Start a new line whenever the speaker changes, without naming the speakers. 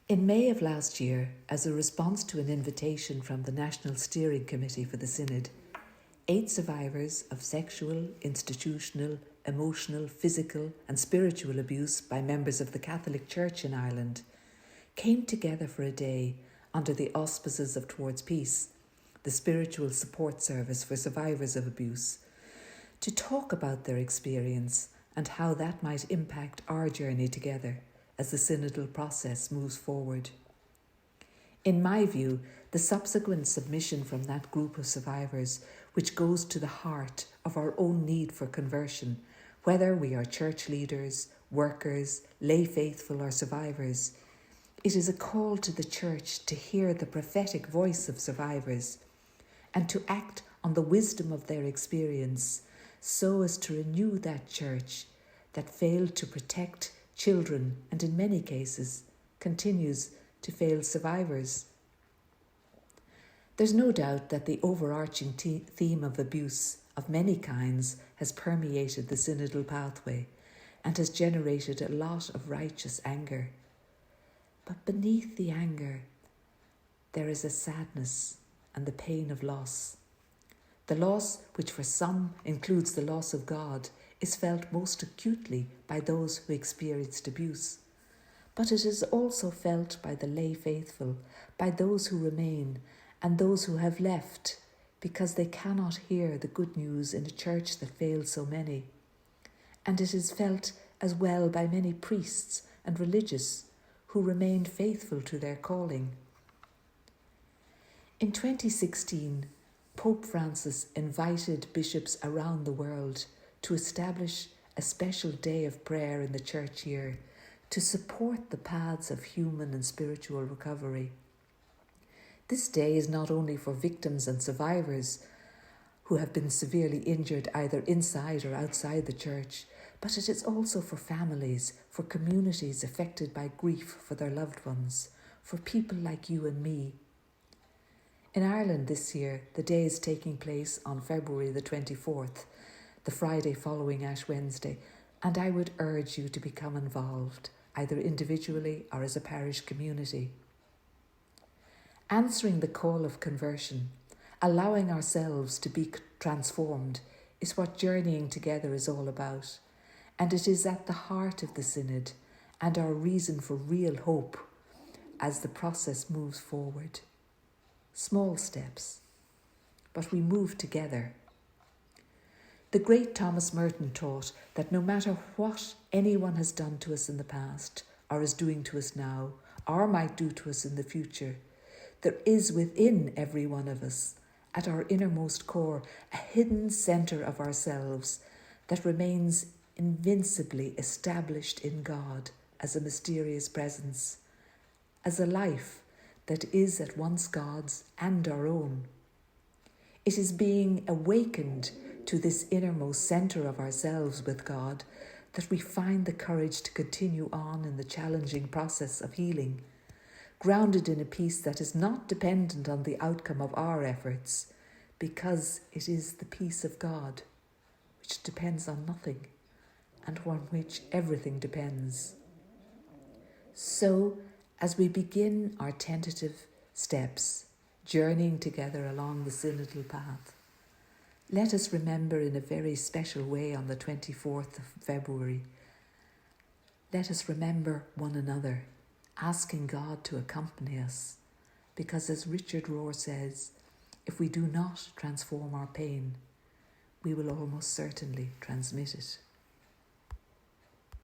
In May of last year, as a response to an invitation from the National Steering Committee for the Synod, 8 survivors of sexual, institutional, emotional, physical and spiritual abuse by members of the Catholic Church in Ireland came together for a day under the auspices of Towards Peace, the spiritual support service for survivors of abuse, to talk about their experience and how that might impact our journey together as the synodal process moves forward. In my view, the subsequent submission from that group of survivors, which goes to the heart of our own need for conversion, whether we are church leaders, workers, lay faithful or survivors, it is a call to the Church to hear the prophetic voice of survivors and to act on the wisdom of their experience so as to renew that Church that failed to protect children and in many cases continues to fail survivors. There's no doubt that the overarching theme of abuse of many kinds has permeated the synodal pathway and has generated a lot of righteous anger. But beneath the anger, there is a sadness and the pain of loss. The loss, which for some includes the loss of God, is felt most acutely by those who experienced abuse. But it is also felt by the lay faithful, by those who remain and those who have left, because they cannot hear the good news in a church that failed so many. And it is felt as well by many priests and religious who remained faithful to their calling. In 2016, Pope Francis invited bishops around the world to establish a special day of prayer in the church year to support the paths of human and spiritual recovery. This day is not only for victims and survivors who have been severely injured either inside or outside the church, but it is also for families, for communities affected by grief for their loved ones, for people like you and me. In Ireland this year, the day is taking place on February the 24th, the Friday following Ash Wednesday, and I would urge you to become involved, either individually or as a parish community. Answering the call of conversion, allowing ourselves to be transformed, is what journeying together is all about, and it is at the heart of the Synod and our reason for real hope as the process moves forward. Small steps, but we move together. The great Thomas Merton taught that no matter what anyone has done to us in the past, or is doing to us now, or might do to us in the future, there is within every one of us, at our innermost core, a hidden centre of ourselves that remains invincibly established in God as a mysterious presence, as a life that is at once God's and our own. It is being awakened to this innermost centre of ourselves with God that we find the courage to continue on in the challenging process of healing, grounded in a peace that is not dependent on the outcome of our efforts, because it is the peace of God, which depends on nothing and on which everything depends. So, as we begin our tentative steps, journeying together along the synodal path, let us remember in a very special way on the 24th of February, let us remember one another, asking God to accompany us, because as Richard Rohr says, if we do not transform our pain, we will almost certainly transmit it.